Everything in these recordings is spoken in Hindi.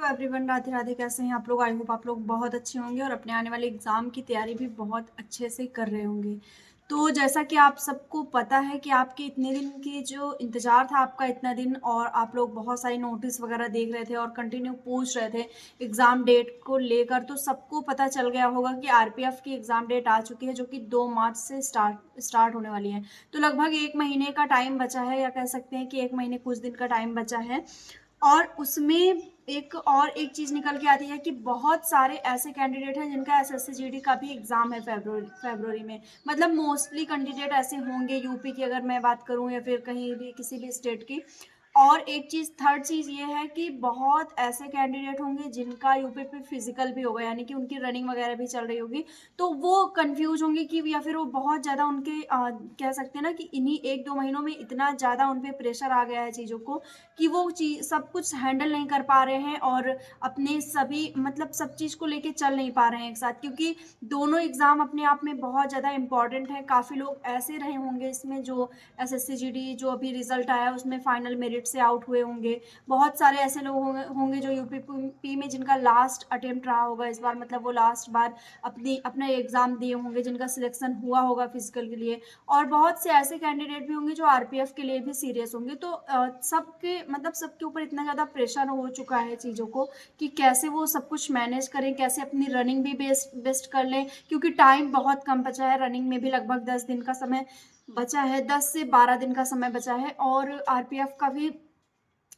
Hello everyone, Radhe Radhe. कैसे हैं आप लोग? आई होप आप लोग बहुत अच्छे होंगे और अपने आने वाले एग्ज़ाम की तैयारी भी बहुत अच्छे से कर रहे होंगे। तो जैसा कि आप सबको पता है कि आपके इतने दिन की जो इंतज़ार था, आपका इतना दिन, और आप लोग बहुत सारी नोटिस वगैरह देख रहे थे और कंटिन्यू पूछ रहे थे एग्ज़ाम डेट को लेकर। तो सबको पता चल गया होगा कि आरपीएफ की एग्ज़ाम डेट आ चुकी है, जो कि 2 मार्च से स्टार्ट होने वाली है। तो लगभग 1 महीने का टाइम बचा है, या कह सकते हैं कि 1 महीने कुछ दिन का टाइम बचा है। और उसमें एक चीज़ निकल के आती है कि बहुत सारे ऐसे कैंडिडेट हैं जिनका एसएससी जीडी का भी एग्ज़ाम है फरवरी में। मतलब मोस्टली कैंडिडेट ऐसे होंगे, यूपी की अगर मैं बात करूं या फिर कहीं भी किसी भी स्टेट की। और एक चीज़, थर्ड चीज़ ये है कि बहुत ऐसे कैंडिडेट होंगे जिनका यूपी पे फिजिकल भी होगा, यानी कि उनकी रनिंग वगैरह भी चल रही होगी। तो वो कंफ्यूज होंगे कि, या फिर वो बहुत ज़्यादा उनके कह सकते हैं ना कि इन्हीं 1-2 महीनों में इतना ज़्यादा उन पे प्रेशर आ गया है चीज़ों को, कि वो चीज़ सब कुछ हैंडल नहीं कर पा रहे हैं और अपने सभी मतलब सब चीज़ को लेके चल नहीं पा रहे हैं एक साथ, क्योंकि दोनों एग्ज़ाम अपने आप में बहुत ज़्यादा इम्पॉर्टेंट है। काफ़ी लोग ऐसे रहे होंगे इसमें जो एसएससी जीडी जो अभी रिजल्ट आया है उसमें फाइनल मेरिट से आउट हुए होंगे। बहुत सारे ऐसे लोग होंगे होंगे जो यूपी में जिनका लास्ट अटेम्प्ट रहा होगा इस बार, मतलब वो लास्ट बार अपना एग्ज़ाम दिए होंगे, जिनका सिलेक्शन हुआ होगा फिजिकल के लिए। और बहुत से ऐसे कैंडिडेट भी होंगे जो आरपीएफ के लिए भी सीरियस होंगे। तो सबके मतलब सबके ऊपर इतना ज़्यादा प्रेशर हो चुका है चीज़ों को, कि कैसे वो सब कुछ मैनेज करें, कैसे अपनी रनिंग भी बेस्ट कर लें, क्योंकि टाइम बहुत कम बचा है। रनिंग में भी लगभग 10 दिन का समय बचा है, 10 से 12 दिन का समय बचा है, और आरपीएफ का भी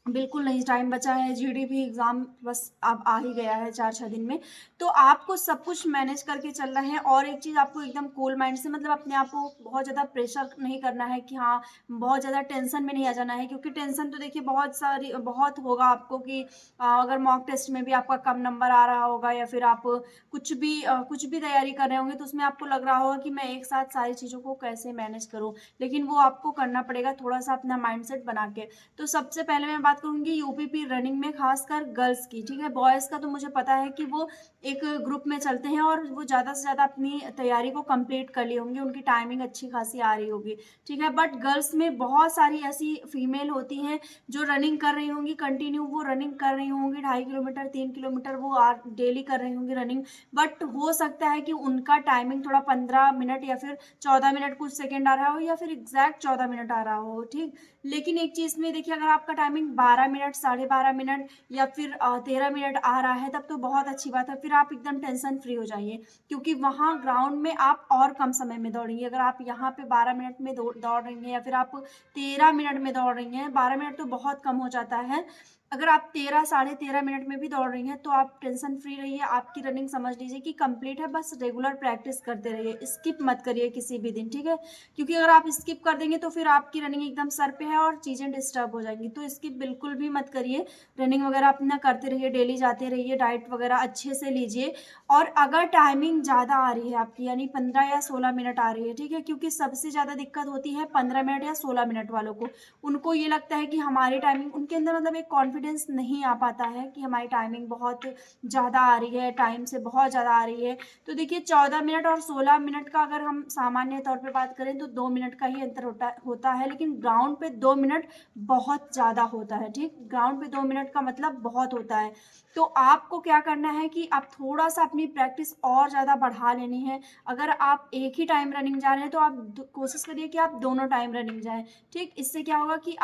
बिल्कुल नहीं टाइम बचा है। जीडी भी एग्ज़ाम बस अब आ ही गया है 4-6 दिन में। तो आपको सब कुछ मैनेज करके चलना है, और एक चीज़, आपको एकदम कूल माइंड से, मतलब अपने आप को बहुत ज़्यादा प्रेशर नहीं करना है कि हाँ, बहुत ज़्यादा टेंशन में नहीं आ जाना है, क्योंकि टेंशन तो देखिए बहुत होगा आपको कि अगर मॉक टेस्ट में भी आपका कम नंबर आ रहा होगा, या फिर आप कुछ भी तैयारी कर रहे होंगे, तो उसमें आपको लग रहा होगा कि मैं एक साथ सारी चीज़ों को कैसे मैनेज करूँ। लेकिन वो आपको करना पड़ेगा थोड़ा-सा अपना माइंडसेट बना के। तो सबसे पहले मैं बात करूँगी यूपीपी रनिंग में, खासकर गर्ल्स की, ठीक है? बॉयज़ का तो मुझे पता है कि वो एक ग्रुप में चलते हैं और वो ज़्यादा से ज़्यादा अपनी तैयारी को कंप्लीट कर लिए होंगे, उनकी टाइमिंग अच्छी खासी आ रही होगी, ठीक है? बट गर्ल्स में बहुत सारी ऐसी फीमेल होती हैं जो रनिंग कर रही होंगी कंटिन्यू, वो रनिंग कर रही होंगी 2.5 किलोमीटर, 3 किलोमीटर वो डेली कर रही होंगी रनिंग। बट हो सकता है कि उनका टाइमिंग थोड़ा 15 मिनट या फिर 14 मिनट कुछ सेकंड आ रहा हो, या फिर एग्जैक्ट 14 मिनट आ रहा हो, ठीक? लेकिन एक चीज़ में देखिए, अगर आपका टाइमिंग 12 मिनट, साढ़े 12 मिनट या फिर 13 मिनट आ रहा है, तब तो बहुत अच्छी बात है। फिर आप एकदम टेंशन फ्री हो जाइए, क्योंकि वहाँ ग्राउंड में आप और कम समय में दौड़ेंगे। अगर आप यहाँ पे 12 मिनट में दौड़ रही हैं, या फिर आप 13 मिनट में दौड़ रही हैं, 12 मिनट तो बहुत कम हो जाता है। अगर आप 13 साढ़े 13 मिनट में भी दौड़ रही हैं, तो आप टेंशन फ्री रहिए। आपकी रनिंग समझ लीजिए कि कंप्लीट है, बस रेगुलर प्रैक्टिस करते रहिए, स्किप मत करिए किसी भी दिन, ठीक है? क्योंकि अगर आप स्किप कर देंगे तो फिर आपकी रनिंग एकदम सर पे है और चीज़ें डिस्टर्ब हो जाएँगी। तो स्किप बिल्कुल भी मत करिए, रनिंग वगैरह अपना करते रहिए, डेली जाते रहिए, डाइट वगैरह अच्छे से लीजिए। और अगर टाइमिंग ज़्यादा आ रही है आपकी, यानी 15 या 16 मिनट आ रही है, ठीक है? क्योंकि सबसे ज़्यादा दिक्कत होती है 15 मिनट या 16 मिनट वालों को। उनको ये लगता है कि हमारी टाइमिंग, उनके अंदर मतलब एक कॉन्फिडेंस नहीं आ पाता है कि हमारी टाइमिंग बहुत ज़्यादा आ रही है, टाइम से बहुत ज़्यादा आ रही है। तो देखिए, 14 मिनट और 16 मिनट का अगर हम सामान्य तौर पे बात करें तो 2 मिनट का ही अंतर होता है, लेकिन ग्राउंड पे 2 मिनट बहुत ज़्यादा होता है, ठीक? ग्राउंड पे 2 मिनट का मतलब बहुत होता है। तो आपको क्या करना है कि आप थोड़ा-सा अपनी प्रैक्टिस और ज़्यादा बढ़ा लेनी है। अगर आप एक ही टाइम रनिंग जा रहे हैं, तो आप द कोशिश करिए कि आप दोनों टाइम रनिंग जाएँ, ठीक? इससे क्या होगा कि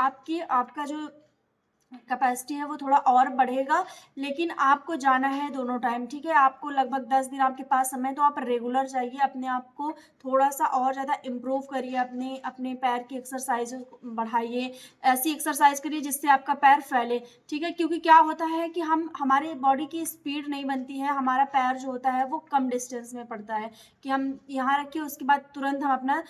आपका जो कैपेसिटी है वो थोड़ा और बढ़ेगा, लेकिन आपको जाना है दोनों टाइम, ठीक है? आपको लगभग 10 दिन आपके पास समय है, तो आप रेगुलर जाइए, अपने आप को थोड़ा-सा और ज़्यादा इम्प्रूव करिए, अपने अपने पैर की एक्सरसाइज़ बढ़ाइए, ऐसी एक्सरसाइज़ करिए जिससे आपका पैर फैले, ठीक है? क्योंकि क्या होता है कि हमारे बॉडी की स्पीड नहीं बनती है, हमारा पैर जो होता है वो कम डिस्टेंस में पड़ता है, कि हम यहाँ रखिए, उसके बाद तुरंत हम अपना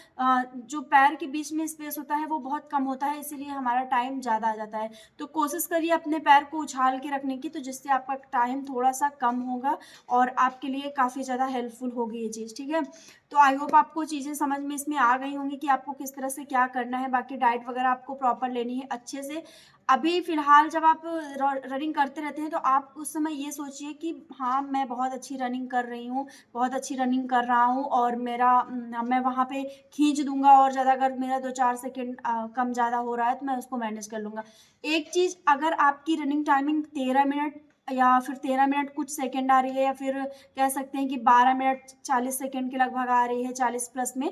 जो पैर के बीच में स्पेस होता है वो बहुत कम होता है, इसीलिए हमारा टाइम ज़्यादा आ जाता है। तो कोशिश करिए अपने पैर को उछाल के रखने की, तो जिससे आपका टाइम थोड़ा-सा कम होगा और आपके लिए काफ़ी ज़्यादा हेल्पफुल होगी ये चीज़, ठीक है? तो आई होप आपको चीज़ें समझ में इसमें आ गई होंगी कि आपको किस तरह से क्या करना है। बाकी डाइट वगैरह आपको प्रॉपर लेनी है अच्छे से। अभी फ़िलहाल जब आप रनिंग करते रहते हैं, तो आप उस समय ये सोचिए कि हाँ, मैं बहुत अच्छी रनिंग कर रही हूँ, बहुत अच्छी रनिंग कर रहा हूँ, और मैं वहाँ पे खींच दूँगा, और ज़्यादा अगर मेरा 2-4 सेकंड कम ज़्यादा हो रहा है, तो मैं उसको मैनेज कर लूँगा। एक चीज़, अगर आपकी रनिंग टाइमिंग 13 मिनट या फिर 13 मिनट कुछ सेकंड आ रही है, या फिर कह सकते हैं कि 12 मिनट 40 सेकंड के लगभग आ रही है, 40 प्लस में,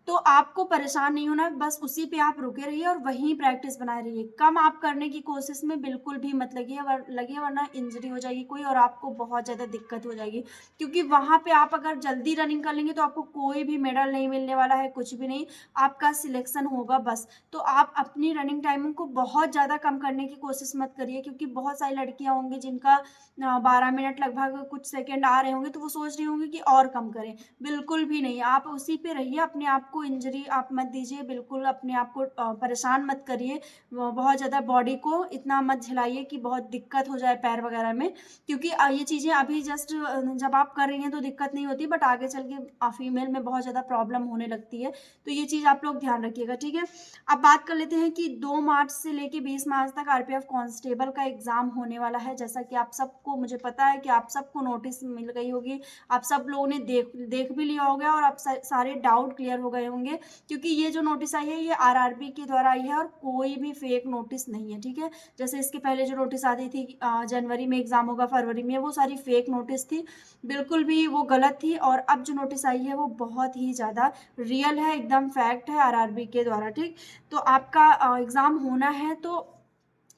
तो आपको परेशान नहीं होना है, बस उसी पे आप रुके रहिए और वहीं प्रैक्टिस बनाए रहिए। कम आप करने की कोशिश में बिल्कुल भी मत लगिए, वरना इंजरी हो जाएगी कोई और आपको बहुत ज़्यादा दिक्कत हो जाएगी। क्योंकि वहाँ पे आप अगर जल्दी रनिंग कर लेंगे तो आपको कोई भी मेडल नहीं मिलने वाला है, कुछ भी नहीं, आपका सिलेक्शन होगा बस। तो आप अपनी रनिंग टाइमिंग को बहुत ज़्यादा कम करने की कोशिश मत करिए, क्योंकि बहुत सारी लड़कियाँ होंगी जिनका 12 मिनट लगभग कुछ सेकंड आ रहे होंगे, तो वो सोच रही होंगी कि और कम करें। बिल्कुल भी नहीं, आप उसी पे रहिए, अपने आप को इंजरी आप मत दीजिए, बिल्कुल अपने आप को परेशान मत करिए, बहुत ज़्यादा बॉडी को इतना मत झिलाइए कि बहुत दिक्कत हो जाए पैर वगैरह में। क्योंकि ये चीज़ें अभी जस्ट जब आप कर रही हैं तो दिक्कत नहीं होती, बट आगे चल के फीमेल में बहुत ज़्यादा प्रॉब्लम होने लगती है। तो ये चीज़ आप लोग ध्यान रखिएगा, ठीक है। अब बात कर लेते हैं कि 2 मार्च से लेके 20 मार्च तक आरपीएफ कांस्टेबल का एग्ज़ाम होने वाला है। जैसा कि आप सबको, मुझे पता है कि आप सबको नोटिस मिल गई होगी, आप सब लोगों ने देख भी लिया होगा और आप सारे डाउट क्लियर हो गए होंगे, क्योंकि ये जो नोटिस आई है ये आरआरबी के द्वारा आई है और कोई भी फेक नोटिस नहीं है, ठीक है। जैसे इसके पहले जो नोटिस आती थी जनवरी में एग्ज़ाम होगा, फरवरी में, वो सारी फेक नोटिस थी, बिल्कुल भी वो गलत थी। और अब जो नोटिस आई है वो बहुत ही ज़्यादा रियल है, एकदम फैक्ट है आरआरबी के द्वारा, ठीक। तो आपका एग्ज़ाम होना है, तो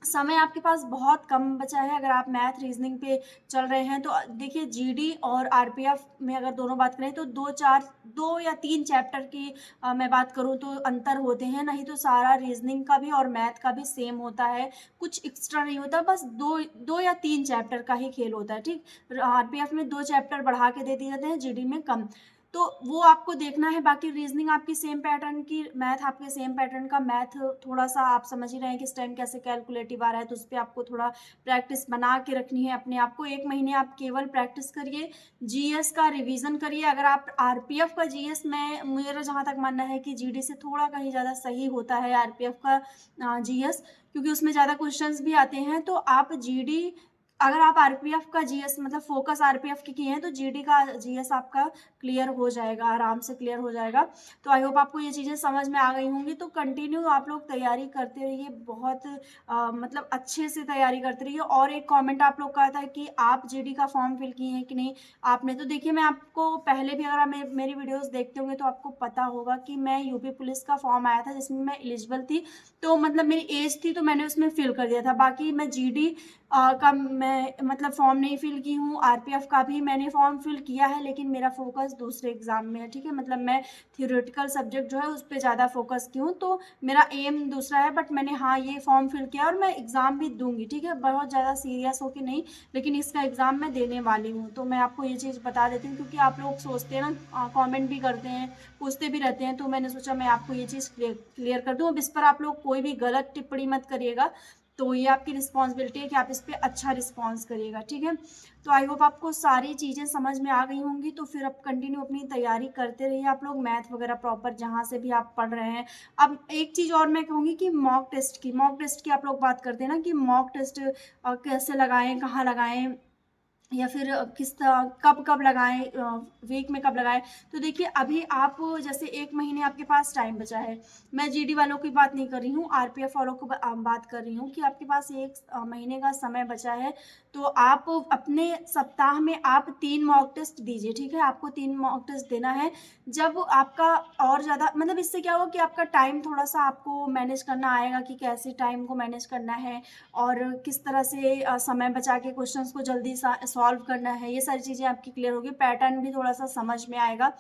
समय आपके पास बहुत कम बचा है। अगर आप मैथ रीजनिंग पे चल रहे हैं तो देखिए, जीडी और आरपीएफ में अगर दोनों बात करें तो 2 या 3 चैप्टर की मैं बात करूँ तो अंतर होते हैं, नहीं तो सारा रीजनिंग का भी और मैथ का भी सेम होता है, कुछ एक्स्ट्रा नहीं होता, बस 2 या 3 चैप्टर का ही खेल होता है, ठीक। आरपीएफ में 2 चैप्टर बढ़ा के दे दिए जाते हैं, जीडी में कम, तो वो आपको देखना है। बाकी रीजनिंग आपकी सेम पैटर्न की, मैथ आपके सेम पैटर्न का, मैथ थोड़ा सा आप समझ ही रहे हैं कि इस टाइम कैसे कैलकुलेटिव आ रहा है, तो उस पर आपको थोड़ा प्रैक्टिस बना के रखनी है अपने आप को। 1 महीने आप केवल प्रैक्टिस करिए, जीएस का रिवीजन करिए। अगर आप आरपीएफ का जीएस, मैं मेरा जहाँ तक मानना है कि जीडी से थोड़ा कहीं ज़्यादा सही होता है आरपीएफ का जीएस, क्योंकि उसमें ज़्यादा क्वेश्चंस भी आते हैं। तो आप जीडी, अगर आप आरपीएफ का जीएस मतलब फोकस आरपीएफ की किए हैं, तो जीडी का जीएस आपका क्लियर हो जाएगा, आराम से क्लियर हो जाएगा। तो आई होप आपको ये चीज़ें समझ में आ गई होंगी। तो कंटिन्यू आप लोग तैयारी करते रहिए, बहुत मतलब अच्छे से तैयारी करते रहिए। और एक कमेंट आप लोग का था कि आप जीडी का फॉर्म फिल किए हैं कि नहीं आपने, तो देखिए, मैं आपको पहले भी, अगर आप मेरी वीडियोज़ देखते होंगे तो आपको पता होगा कि मैं यूपी पुलिस का फॉर्म आया था जिसमें मैं एलिजिबल थी, तो मतलब मेरी एज थी, तो मैंने उसमें फिल कर दिया था। बाकी मैं जीडी का मैं मतलब फॉर्म नहीं फिल की हूँ, आरपीएफ का भी मैंने फॉर्म फिल किया है, लेकिन मेरा फोकस दूसरे एग्जाम में है, ठीक है। मतलब मैं थियोरेटिकल सब्जेक्ट जो है उस पर ज़्यादा फोकस की हूँ, तो मेरा एम दूसरा है, बट मैंने हाँ ये फॉर्म फिल किया और मैं एग्ज़ाम भी दूंगी, ठीक है। बहुत ज़्यादा सीरियस हो कि नहीं, लेकिन इसका एग्ज़ाम मैं देने वाली हूँ। तो मैं आपको ये चीज़ बता देती हूँ, क्योंकि आप लोग सोचते हैं ना, कॉमेंट भी करते हैं, पूछते भी रहते हैं, तो मैंने सोचा मैं आपको ये चीज़ क्लियर कर दूँ। अब इस पर आप लोग कोई भी गलत टिप्पणी मत करिएगा, तो ये आपकी रिस्पॉन्सिबिलिटी है कि आप इस पर अच्छा रिस्पॉन्स करिएगा, ठीक है। तो आई होप आपको सारी चीज़ें समझ में आ गई होंगी। तो फिर अब कंटिन्यू अपनी तैयारी करते रहिए आप लोग, मैथ वगैरह प्रॉपर जहाँ से भी आप पढ़ रहे हैं। अब एक चीज़ और मैं कहूँगी कि मॉक टेस्ट की आप लोग बात करते हैं ना कि मॉक टेस्ट कैसे लगाएं, कहाँ लगाएं, या फिर कब लगाएं, वीक में कब लगाएं। तो देखिए, अभी आप जैसे 1 महीने आपके पास टाइम बचा है, मैं जीडी वालों की बात नहीं कर रही हूँ, आरपीएफ वालों को बात कर रही हूँ कि आपके पास 1 महीने का समय बचा है। तो आप अपने सप्ताह में आप 3 मॉक टेस्ट दीजिए, ठीक है। आपको 3 मॉक टेस्ट देना है। जब आपका और ज़्यादा मतलब, इससे क्या होगा कि आपका टाइम थोड़ा सा आपको मैनेज करना आएगा कि कैसे टाइम को मैनेज करना है और किस तरह से समय बचा के क्वेश्चंस को जल्दी सॉल्व करना है, ये सारी चीज़ें आपकी क्लियर होगी, पैटर्न भी थोड़ा सा समझ में आएगा।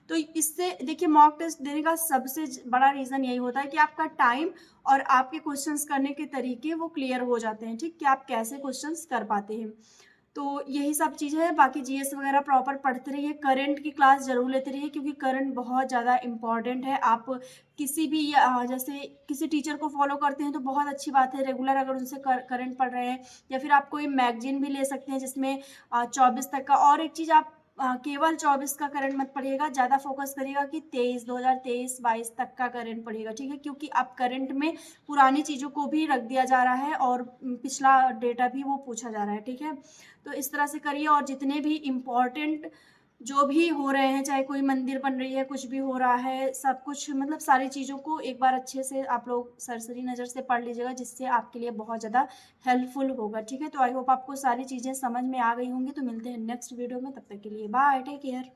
तो इससे देखिए, मॉक टेस्ट देने का सबसे बड़ा रीज़न यही होता है कि आपका टाइम और आपके क्वेश्चंस करने के तरीके वो क्लियर हो जाते हैं, ठीक, कि आप कैसे क्वेश्चंस कर पाते हैं। तो यही सब चीज़ें हैं। बाकी जीएस वगैरह प्रॉपर पढ़ते रहिए, करंट की क्लास ज़रूर लेते रहिए, क्योंकि करंट बहुत ज़्यादा इम्पॉर्टेंट है। आप किसी भी जैसे किसी टीचर को फॉलो करते हैं तो बहुत अच्छी बात है, रेगुलर अगर उनसे करंट पढ़ रहे हैं, या फिर आप कोई मैगजीन भी ले सकते हैं जिसमें 24 तक का। और एक चीज़, आप केवल 24 का करंट मत पढ़िएगा, ज़्यादा फोकस करिएगा कि 2023-22 तक का करंट पढ़िएगा, ठीक है। क्योंकि अब करंट में पुरानी चीज़ों को भी रख दिया जा रहा है और पिछला डेटा भी वो पूछा जा रहा है, ठीक है। तो इस तरह से करिए, और जितने भी इम्पॉर्टेंट जो भी हो रहे हैं, चाहे कोई मंदिर बन रही है, कुछ भी हो रहा है, सब कुछ मतलब सारी चीज़ों को एक बार अच्छे से आप लोग सरसरी नज़र से पढ़ लीजिएगा, जिससे आपके लिए बहुत ज़्यादा हेल्पफुल होगा, ठीक है? तो आई होप आपको सारी चीज़ें समझ में आ गई होंगी, तो मिलते हैं नेक्स्ट वीडियो में, तब तक के लिए बाय, टेक केयर।